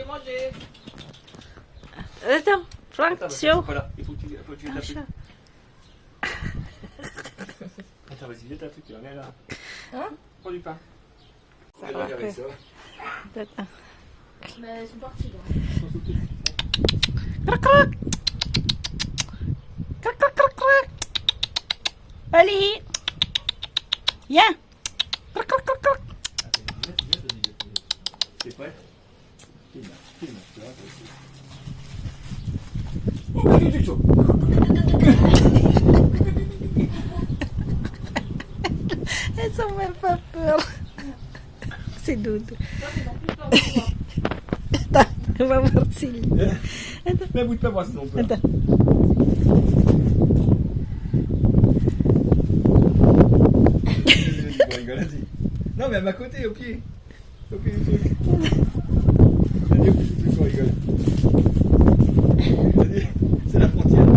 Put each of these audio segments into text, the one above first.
manger. Attends, Franck, show. Voilà, il faut que tu jettes un truc. Attends, vas-y, jette un truc, tu vas bien là. Hein? Prends du pain. Ça On va, va avec ça. Mais elles sont parties là. Crac, crac. Crac, crac, crac, crac. Allez. Viens. Crac, crac, crac, crac. C'est prêt? Filme, tu vois. Elles sont même pas peur. C'est Doudou. Attends, on va voir s'il... Mais bouge pas, moi, sinon on peut. Attends. Vas-y. Non, mais à ma côté, au pied. Au pied du truc. Vas-y, au pied du truc, on rigole. Vas-y, c'est la frontière.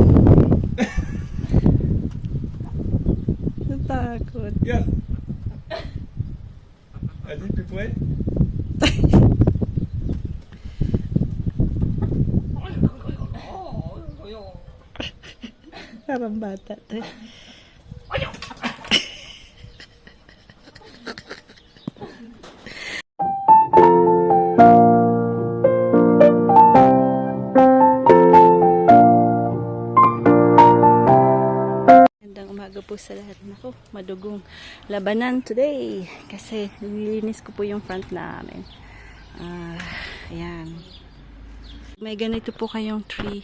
Takot. Regarde. Vas-y, plus près. Parang bata to. Magandang umaga po sa lahat. Nako, madugong labanan today kasi nililinis ko po yung front namin. Ayan. May ganito po kayong tree.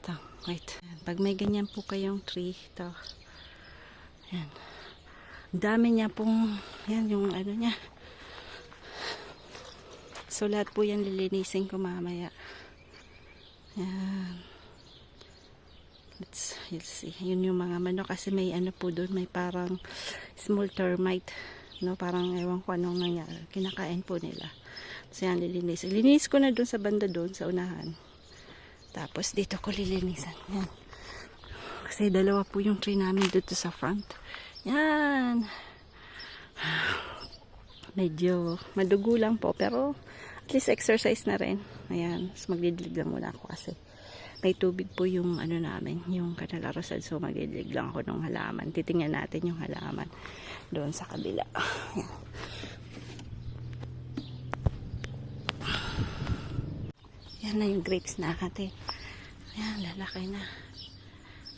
Ito, wait. Pag may ganyan po kayong tree, ito. Ayan. Ang dami niya pong, yan yung ano niya. So lahat po yan lilinisin ko mamaya. Ayan. You'll see. Yun yung mga manok kasi may ano po doon, may parang small termite, no? Parang ewan ko anong nangyari. Kinakain po nila. So yan, lilinis. Lilinis ko na doon sa banda doon, sa unahan. Tapos dito ko lilinisan. Yan. Kasi dalawa po yung tree namin dito sa front. Yan. Medyo madugo lang po, pero at least exercise na rin. Ayan. So magdidilig lang muna ako kasi may tubig po yung ano namin, yung Canal Rosal. So magdidilig lang ako ng halaman. Titingnan natin yung halaman doon sa kabila. Ayan. Yan na yung grapes natin. Ayan, lalaki na.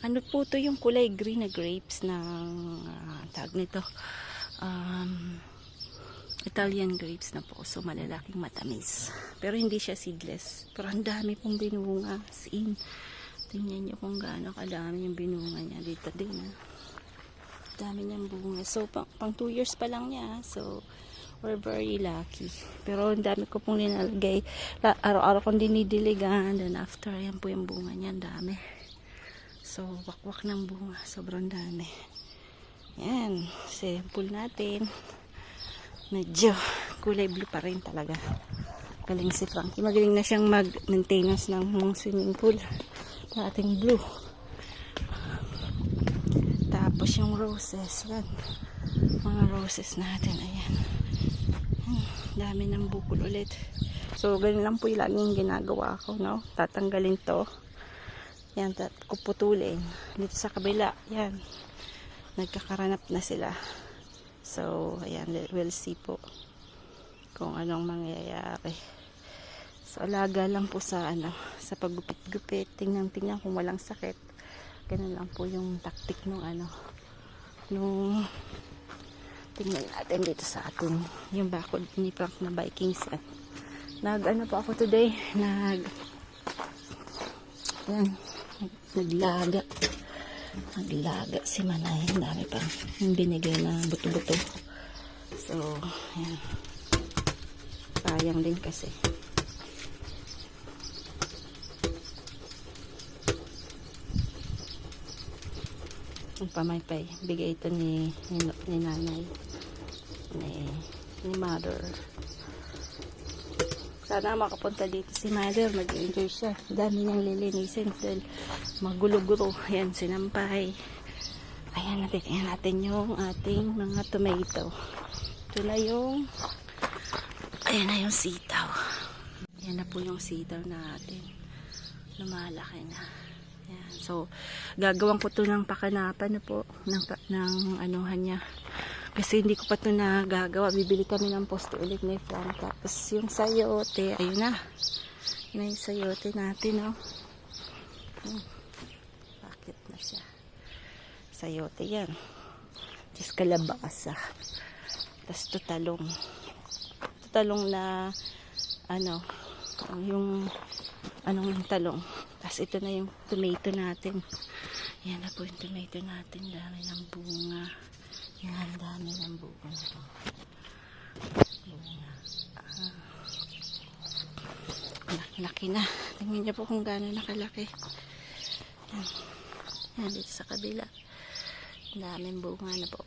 Ano po to yung kulay green na grapes ng tag nito. Italian grapes na po. So, malalaking matamis. Pero hindi siya seedless. Pero ang dami pong binunga. As in, tingnan nyo kung gaano kadami yung binunga niya. Dito din, ha. Dami niyang bunga. So, pang 2 years pa lang niya. So, we're very lucky. Pero ang dami ko pong linalagay. Araw-araw kong dinidiligan. Then after, ayan po yung bunga niya. Ang dami. So, wakwak ng bunga. Sobrang dami. Yan. Sample natin. Medyo kulay blue pa rin talaga. Galing si Frankie. Magaling na siyang mag-maintenance ng mga swimming pool. Ating blue. Tapos yung roses. Yan. Mga roses natin. Ayan. Dami ng bukol ulit. So, ganun lang po yung laging ginagawa ko, no? Tatanggalin to. Yan, kuputulin. Dito sa kabila, yan. Nagkakaranap na sila. So, ayan, we'll see po kung anong mangyayari. So, alaga lang po sa, sa paggupit-gupit. Tingnan kung walang sakit. Ganun lang po yung taktik nung tingnan natin dito sa atin. Yung bakod ni Frank na Vikings. Po ako today. Naglaga si Manay. Ang dami pa yung binigay na buto-buto. So, ayan. Sayang din kasi. Ang pamaypay. Bigay ito ni nanay. Ni mother. Sana makapunta dito si mother. Mag-enjoy siya. Dami niyang lilinisin. Dahil magulo-gulo. Ayan, sinampay. Ayan, tingnan natin yung ating mga tomato. Ito na yung ayan na yung sitaw. Yan na po yung cedar natin. Lumalaki na. Yan. So, gagawin ko to ng pakanapan na po. Ng anuhan niya. Kasi hindi ko pa to nagagawa. Bibili kami ng poste ulit ni Frank. Tapos yung sayote, ayun na. Yun na yung sayote natin, oh. Bakit na siya? Sayote yan. Tapos kalabasa. Tapos tutalong. Tutalong na ano, yung anong talong. Tapos ito na yung tomato natin. Yan na po yung tomato natin. Dami ng bunga. Yan, dami ng bunga. Bunga. Laki na. Tingnan niyo po kung gaano nakalaki. Yan. Yan, dito sa kabila. Daming bunga na po.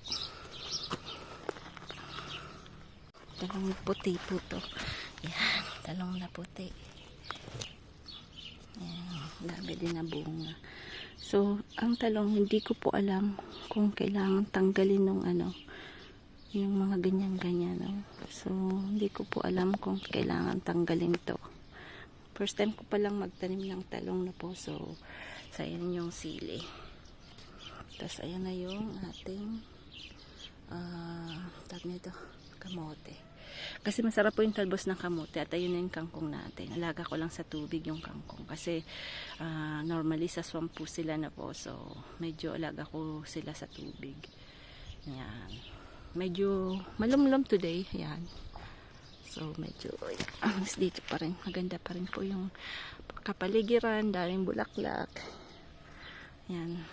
Talong puti po to. Yan, talong na puti. Yan, dami din na bunga. So, ang talong, hindi ko po alam kung kailangan tanggalin ng ano, yung mga ganyan-ganyan. No? So, hindi ko po alam kung kailangan tanggalin to. First time ko palang magtanim ng talong na po. So, ayan yung sili. Tapos, ayan na yung ating tag nito, kamote. Kasi masarap po yung talbos ng kamote at ayun na yung kangkong natin. Alaga ko lang sa tubig yung kangkong kasi normally sa swamp po sila na po. So, medyo alaga ko sila sa tubig. Yan. Medyo malumlum today. Yan. So, medyo dito pa rin. Maganda pa rin po yung kapaligiran. Daming bulaklak. Yan.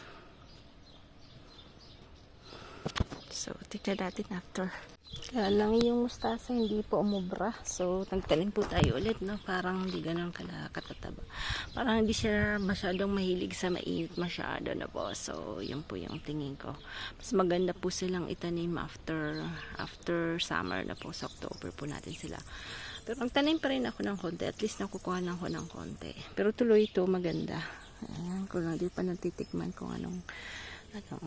So, tignan natin after. Kaya lang yung mustasa hindi po umubra. So, nagtanim po tayo ulit, no? Parang hindi ganun katataba. Parang hindi siya masyadong mahilig sa mainit masyado na po. So, yun po yung tingin ko. Mas maganda po silang itanim after summer na po. Sa October po natin sila. Pero nagtanim pa rin ako ng konti. At least nakukuha lang ako ng konti. Pero tuloy ito maganda. Ayan, kung hindi pa natitikman kung anong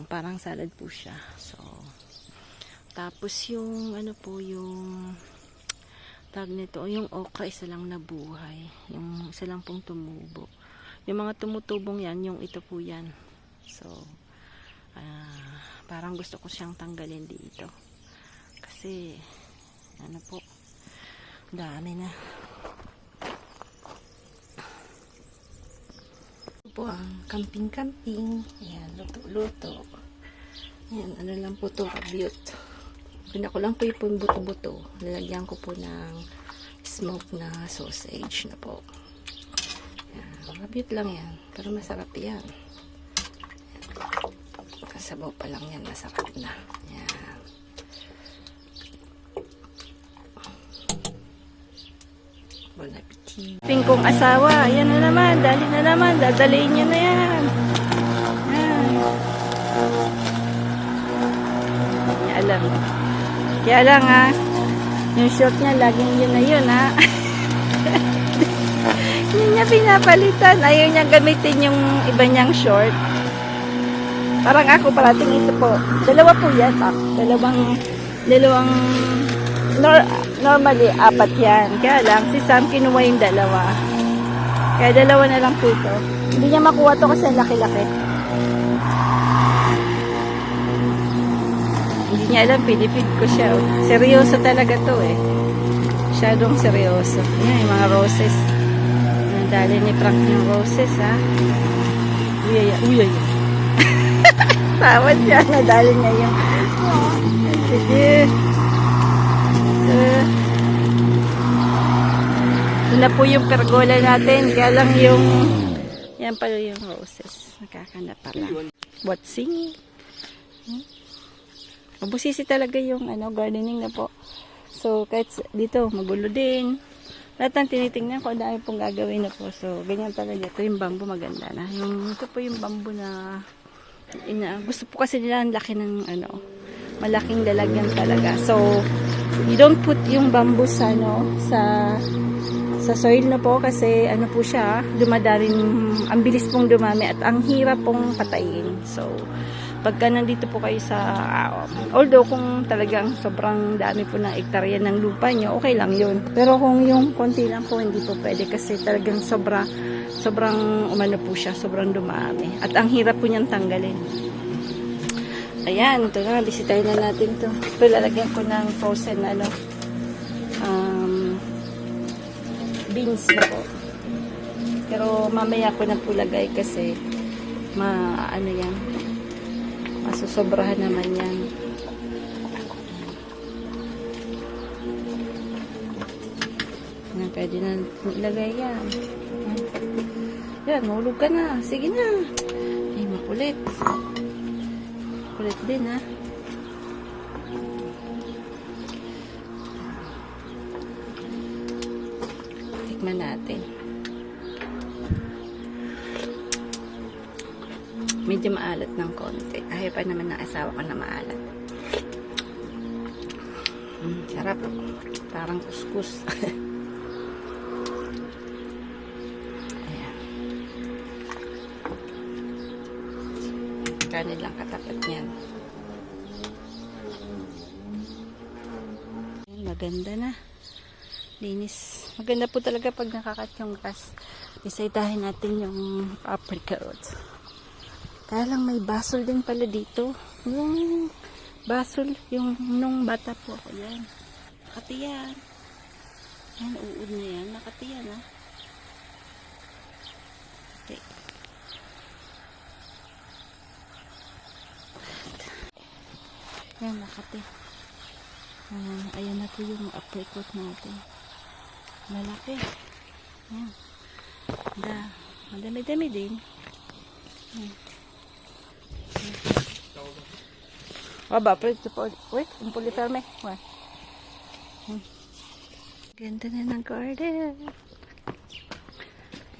parang salad po siya. So, tapos yung ano po yung tag nito, yung okra isa lang nabuhay, yung isa lang pong tumubo. Yung mga tumutubong yan, yung ito po yan. So parang gusto ko siyang tanggalin dito kasi ano po, dami na. Ito po ang camping. Yan, luto-luto. Yan, ano lang po ito, rabiot. Ganda ko lang po yung buto-buto. Lalagyan ko po ng smoke na sausage na po. Yan, rabiot lang yan. Pero masarap yan. Kasabaw pa lang yan, masarap na. Yan. Bon appetit. Pingkong asawa. Yan na naman. Dali na naman. Dadaliin niya na yan. Yan. Hindi alam. Kaya lang ha, yung short niya laging yun na yun ha. Hindi niya pinapalitan. Ayaw niya gamitin yung iba niyang short. Parang ako parating ito po. Dalawa po yan. Dalawang normally apat yan. Kaya lang si Sam kinuha yung dalawa. Kaya dalawa na lang po ito. Hindi niya makuha to kasi laki-laki. Hindi niya alam, pinipid ko siya. Seryoso talaga to eh. Masyadong seryoso. Yan, yung mga roses. Nadali ni Frank yung roses ha. Uyay. Tawad siya, nadali niya yung. Sige. Ito na po yung pergola natin. Kaya lang yung, yan pala yung roses. Nakakana pa lang. What's singing? Mabusisi talaga yung gardening na po. So, kahit dito, magulo din. Lahat ng tinitingnan ko, dahil pong gagawin na po. So, ganyan talaga. Ito yung bamboo maganda na. Ito po yung bamboo na gusto po kasi nila ang laki ng malaking lalagyan talaga. So, you don't put yung bamboo sa soil na po kasi po siya, dumadarin, ang bilis pong dumami at ang hirap pong patayin. So, Pagka nandito po kayo sa, although kung talagang sobrang dami po ng ektarya ng lupa nyo, okay lang yun. Pero kung yung konti lang po, hindi po pwede kasi talagang sobrang umano po siya, sobrang dumami. At ang hirap po niyang tanggalin. Ayan, ito na, bisitahin na natin to. Ito, lalagyan ko ng frozen, beans na po. Pero mamaya ko na po lagay kasi, yan, masusobrahan naman yan. Pwede na ilagay yan. Yan, mahulog ka na. Sige na. Ay, makulit. Kulit din, ha. Tikman natin. Medyo maalat ng konti. Ayaw pa naman ng asawa ko na maalat. Sarap. Parang kuskus. Ayan. Kanin lang katapat niyan. Ayan, maganda na. Linis. Maganda po talaga pag nakakat yung grass. Isaitahin natin yung apricot. Kaya lang may basol din pala dito. Yung basol, yung nung bata po ako yan. Nakatiyan. Yan, uod na yan. Nakatiyan, ha. Okay. Yan, nakati. Ayan na po yung apricot natin. Malaki. Yan. Madami-dami din. Yan. Aba, wait, un puliferme. Ganda na ng garden.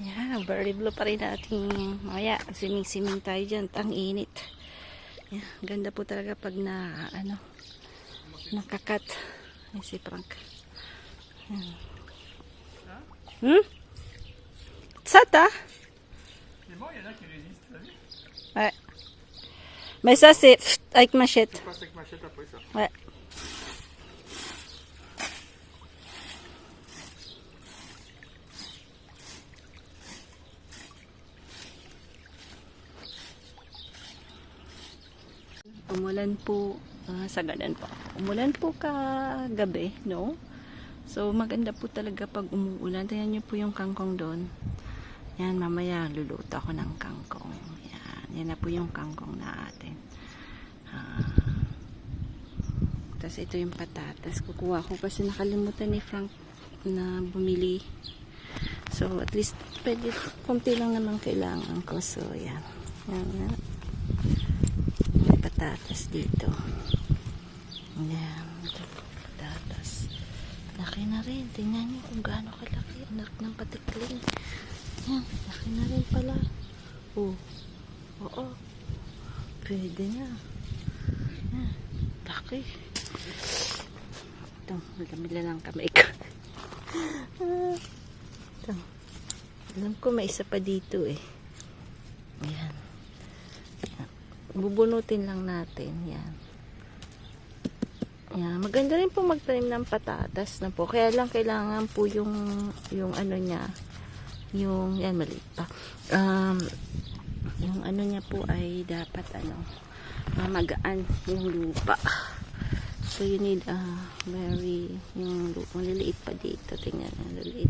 Yeah, very blue pa rin natin. Maya, siming-siming tayo dyan. Ang init. Yeah, ganda po talaga pag nakakat. Ay, si Frank. Sata? Mais bon, il y en a qui résistent, t'as vu? Ouais. Mais ça, c'est avec machette. Je passe avec machette après ça. Ouais. Umulan po sa ganan po. Umulan po kagabi, no? So, maganda po talaga pag umuulan. Tingnan niyo po yung kangkong doon. Yan, mamaya luluto ako ng kangkong. Yan na po yung kangkong natin. Tapos ito yung patatas. Kukuha ko kasi nakalimutan ni Frank na bumili. So at least pwede, konti lang naman kailangan ko. So yan. Yan. May patatas dito. Yan. Ito po patatas. Laki na rin. Tingnan nyo kung gaano kalaki. Anak ng patikling. Yan. Laki na rin pala. Oh. Oo. Pwede na. Laki. Ito. Malamila lang kamay ko. Ito. Alam ko may isa pa dito eh. Yan. Bubunutin lang natin. Yan. Yan. Maganda rin po magtanim ng patatas na po. Kaya lang kailangan po yung ano niya. Yung, yan maliit pa. Yung ano niya po ay dapat magaan yung lupa. So you need very yung lupa. Maliliit pa dito. Tingnan na, maliliit.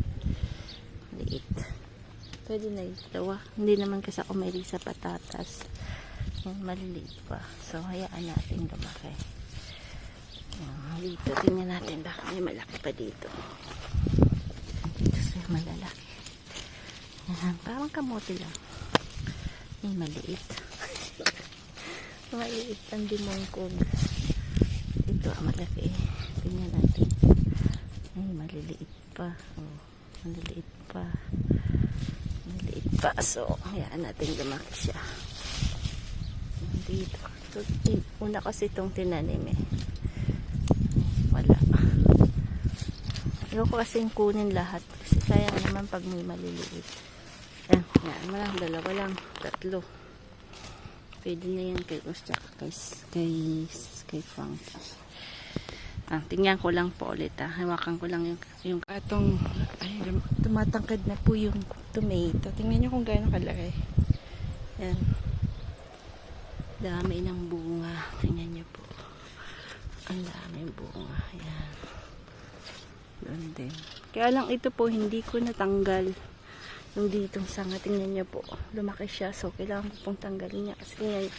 Pwede na itawa. Hindi naman kasi ako may sa patatas. Yung maliliit pa. So hayaan natin lumaki. Dito tingnan natin baka may malaki pa dito. Dito sa malalaki. Parang kamote lang. Ay, maliit. Maliit ang dimongkong. Ito, malaki. Tingnan natin. Ay, maliliit pa. Oh, maliliit pa. Maliliit pa. So, hayaan natin lumaki siya. Dito. So, una kasi itong tinanim eh. Wala. Ayoko kasing kunin lahat. Kasi sayang naman pag may maliliit. Yan, dalawa lang, tatlo. Pwede na yan kay Gus tsaka kay Frank. Tingnan ko lang po ulit hawakan ko lang yung katong tumatangkad na po yung tomato. Tingnan nyo kung gaano kalaki. Yan. Dami ng bunga. Tingnan nyo po. Ang daming bunga. Yan. Doon din. Kaya lang ito po hindi ko natanggal yung ditong sanga. Tingnan nyo po. Lumaki siya. So kailangan ko pong tanggalin niya. Kasi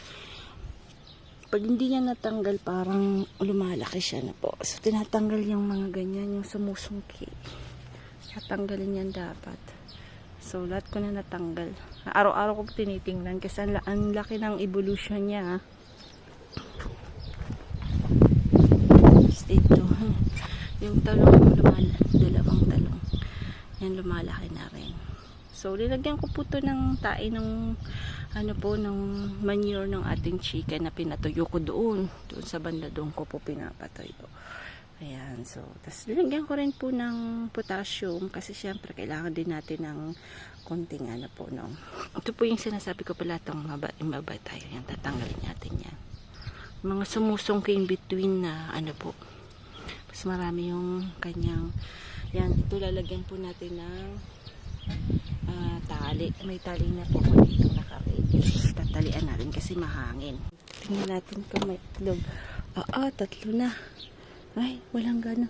pag hindi niya natanggal parang lumalaki siya na po. So tinatanggal yung mga ganyan. Yung sumusungki. Tatanggalin yan dapat. So lahat ko na natanggal. Araw-araw ko tinitingnan. Kasi ang laki ng evolution niya. Ito. Yung talong dalawang talong. Yan lumalaki na rin. So linagyan ko po to ng tae ng ng manure ng ating chicken na pinatuyo ko doon sa banda doon ko po pinapatuyo. Ayan, so tapos linagyan ko rin po ng potassium kasi syempre kailangan din natin ng konting po no. Ito po yung sinasabi ko pala itong maba tayo. Yan, tatanggalin natin yan. Mga sumusungki in between na po. Mas marami yung kanyang yan, ito lalagyan po natin ng tali. May tali na po ko dito naka-ready. Tatalian natin kasi mahangin. Tingnan natin kung may itlog. Tatlo na. Ay, walang gana.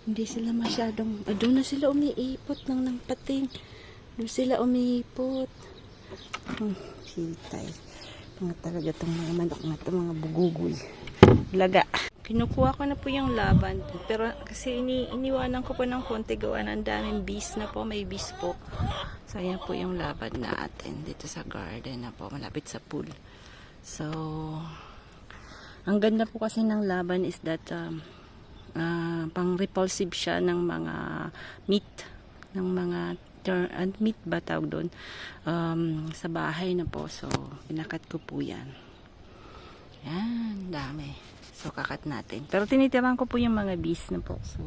Hindi sila masyadong, doon na sila umiipot ng pating. Doon sila umiipot. Sitay. Mga talaga itong mga manok na ito, mga bugugoy. Laga. Kinukuha ko na po yung laban. Pero kasi iniwanan ko po ng konti gawa ng daming bees na po. May bees po. So, ayan po yung laban natin dito sa garden na po. Malapit sa pool. So, ang ganda po kasi ng laban is that pang-repulsive siya ng mga meat. Ng mga meat ba tawag doon? Sa bahay na po. So, pinakat ko po yan. Yan, dami. So, kakat natin. Pero tinitiran ko po yung mga bees na po. So,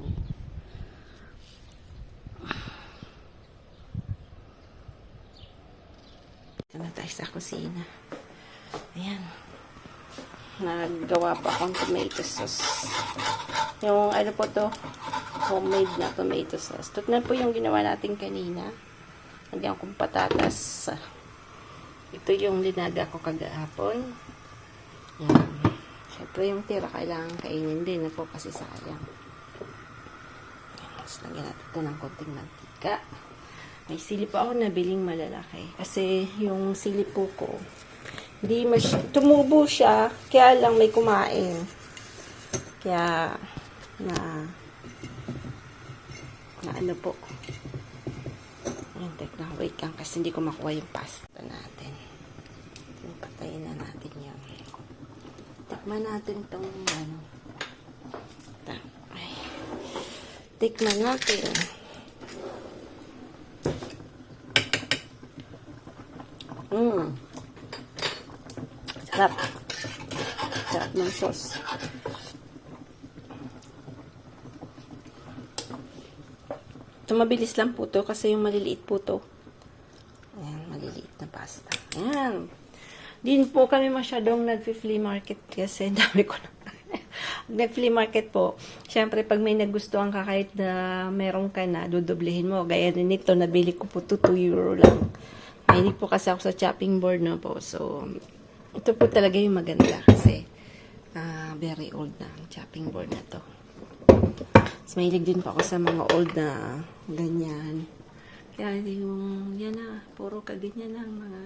ito na tayo sa kusina. Ayan. Naggawa pa akong tomato sauce. Yung po to, homemade na tomato sauce. Ito po yung ginawa natin kanina. Lagyan kong patatas. Ito yung linaga ko kagahapon. Yan. Siyempre yung tira kailangan kainin din na po kasi sayang. Tapos lagyan natin ito ng konting mantika. May sili pa ako nabiling malalaki. Kasi yung sili po ko, hindi tumubo siya, kaya lang may kumain. Kaya, na po. Ayun, wait lang kasi hindi ko makuha yung pasta natin. Patayin na natin yan. Tikman natin itong tikman natin. Sarap. Sarap ng sauce. Ito mabilis lang po to kasi yung maliliit po to. Ayan, maliliit na pasta. Ayan. Din po kami masyadong nag-flea market kasi dami ko na. Nag-flea market po. Siyempre, pag may nagustuhan ka kahit na meron ka na, dudublehin mo. Gaya din ito, nabili ko po 2 euro lang. Hindi po kasi ako sa chopping board na po. So, ito po talaga yung maganda kasi very old na ang chopping board na to. So, mahilig din po ako sa mga old na ganyan. Kaya yung, yan na, puro kaganyan na mga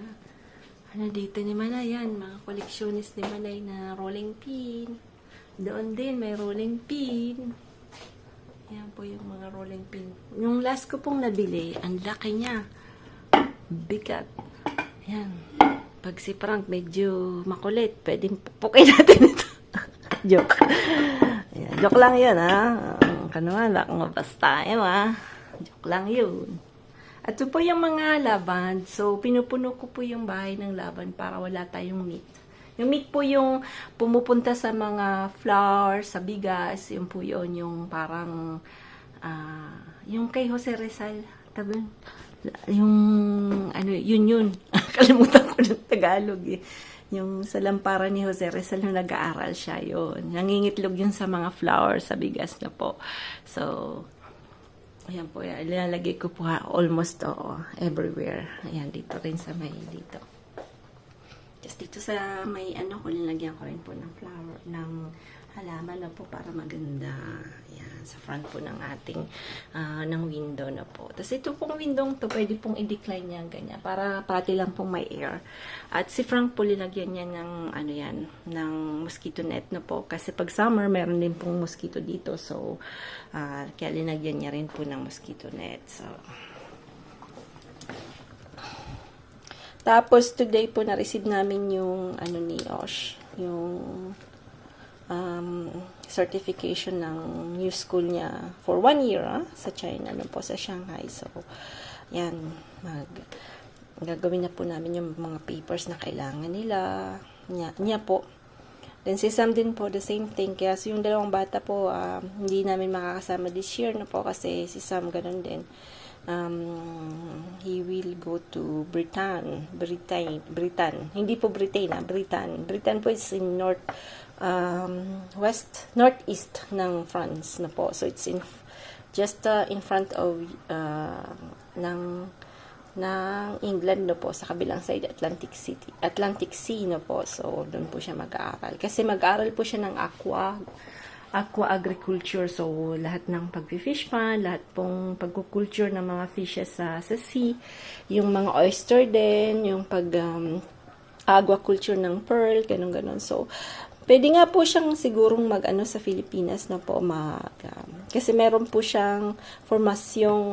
dito ni Manay, yan, mga collectionist ni Manay na rolling pin. Doon din, may rolling pin. Yan po yung mga rolling pin. Yung last ko pong nabili, ang laki niya. Bigat. Yan. Pag si Frank medyo makulit, pwedeng pupukin natin ito. Joke. Yan. Joke lang yun, ha? Kanuhan, mabas tayo, ha? Joke lang yun. At ito po yung mga laban. So, pinupuno ko po yung bahay ng laban para wala tayong meat. Yung meat po yung pumupunta sa mga flour, sa bigas. Yung po yun, yung parang, yung kay Jose Rizal. Yung, yun. Kalimutan ko ng Tagalog eh. Yung sa lampara ni Jose Rizal nung nag-aaral siya, yun. Nangingitlog yun sa mga flowers, sa bigas na po. So, ayan po, yan. Ilalagay ko po almost everywhere. Ayan, dito rin sa may dito. Just dito sa may ano ko, nilagyan ko rin po ng flower, ng halaman na po para maganda. Ayan, sa front po ng ating, ng window na po. Tapos ito pong window to, pwede pong i-decline niya ganyan, para pati lang pong may air. At si Frank po, linagyan niya ng, ano yan, ng mosquito net na po. Kasi pag summer, meron din pong mosquito dito. So, kaya linagyan niya rin po ng mosquito net. So, tapos, today po, na-receive namin yung, ano ni Osh, yung, certification ng new school niya for 1 year, sa China, ano po, sa Shanghai. So, yan, gagawin na po namin yung mga papers na kailangan nila, niya po. Then, si Sam din po, the same thing. Kaya, so yung dalawang bata po, hindi namin makakasama this year na po, kasi si Sam ganun din. He will go to Britain. Hindi po Britain, Britain. Britain po is in northeast ng France na po. So it's just in front of ng England na po, sa kabilang side, Atlantic Sea na po. So doon po siya mag-aaral. Kasi mag-aaral po siya ng aqua agriculture. So, lahat ng pag-fish pan, lahat pong pag-culture ng mga fishes sa sea, yung mga oyster din, yung aquaculture ng pearl, ganun-ganon. So, pwede nga po siyang sigurong mag-ano sa Pilipinas na po, kasi meron po siyang formasyong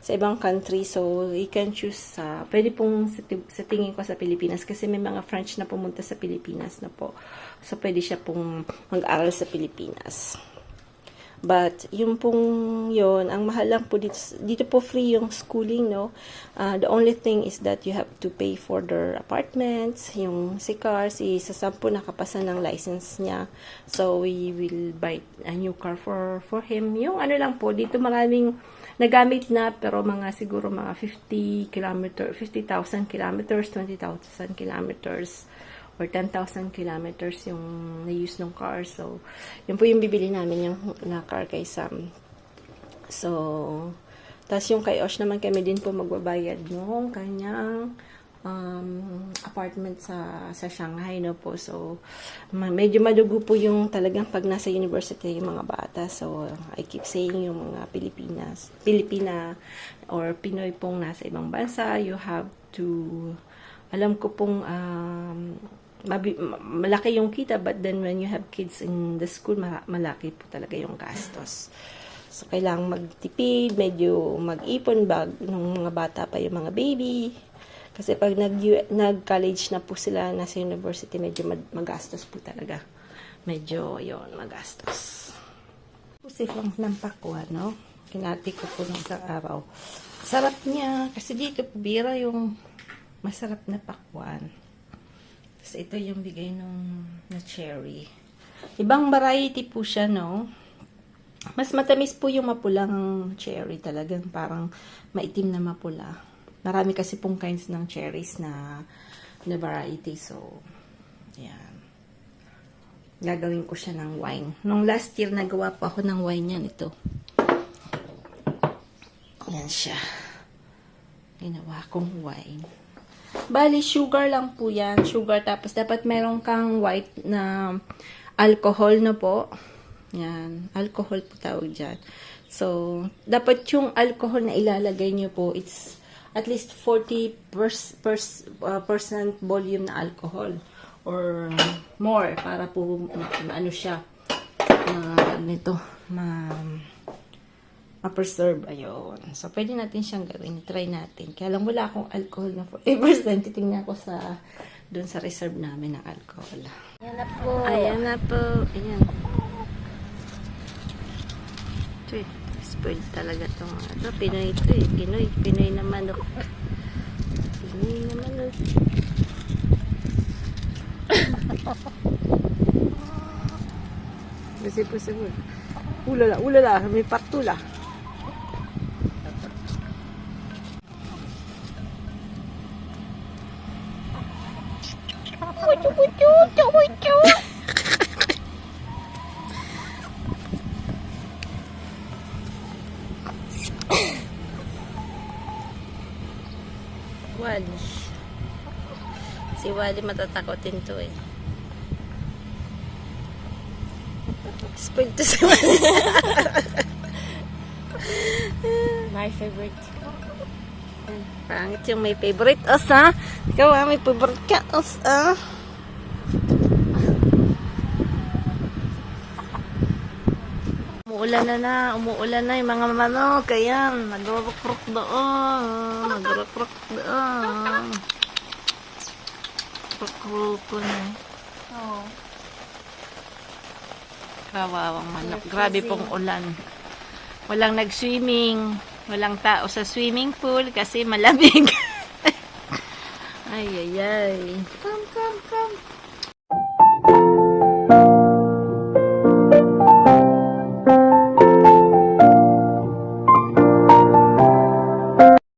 sa ibang country. So, you can choose pwede pong sa tingin ko sa Pilipinas, kasi may mga French na pumunta sa Pilipinas na po. So, pwede siya pong mag-aral sa Pilipinas. But, yung pong yun, ang mahal lang po dito po free yung schooling, no? The only thing is that you have to pay for their apartments. Yung si Sam po nakapasa ng license niya. So, we will buy a new car for him. Yung ano lang po, dito maraming nagamit na, pero siguro mga 50,000 kilometers, 20,000 kilometers, or 10,000 kilometers yung na-use ng car. So, yun po yung bibili namin yung na car kay Sam. So, tas yung kay Osh naman, kami din po magbabayad ng kanyang apartment sa Shanghai, no po. So, medyo madugo po yung talagang pag nasa university yung mga bata. So, I keep saying yung mga Pilipina or Pinoy pong nasa ibang bansa, you have to, alam ko pong malaki yung kita, but then when you have kids in the school, malaki po talaga yung gastos. So, kailangang magtipid, medyo mag-ipon nung mga bata pa yung mga baby. Kasi pag nag-college na po sila, nasa university, medyo magastos po talaga. Medyo, magastos. Kasi ng pakwan, no? Kinati ko po nung isang araw. Sarap niya, kasi dito po bira yung masarap na pakwan. Kasi ito yung bigay na cherry. Ibang variety po siya, no? Mas matamis po yung mapulang cherry, talagang parang maitim na mapula. Marami kasi pong kinds ng cherries na variety. So, yan. Gagawin ko siya ng wine. Nung last year, nagawa po ako ng wine yan. Ito. Yan siya. Ginawa kong wine. Bali, sugar lang po yan. Sugar. Tapos, dapat meron kang white na alcohol na po. Yan. Alcohol po tawag dyan. So, dapat yung alcohol na ilalagay nyo po, it's at least 40% volume na alcohol or more para po ano siya ma-preserve. Ayun. So, pwede natin siyang gawin. Try natin. Kaya lang wala akong alcohol na 40%. Titingnan ko doon sa reserve namin ng alcohol. Ayan na po. Ayan na po. Ayan. Spoiled talaga itong Pinoy ito eh. Pinoy na manok. Pinoy na manok. Kasi po siguro. Ulala. May partula. Wally. Si Wally matatakotin to eh. Spoiled to si Wally. My favorite. Pangit yung may favorite os ha. Ikaw ha, may favorite ka os ha. Umuulan na yung mga manok. Ayan, nagrukruk doon. Nagrukruk doon. Rukrukun eh. Oh. Kawawang manok. Grabe pong ulan. Walang nag-swimming. Walang tao sa swimming pool kasi malamig. Ay, ay, ay. Come.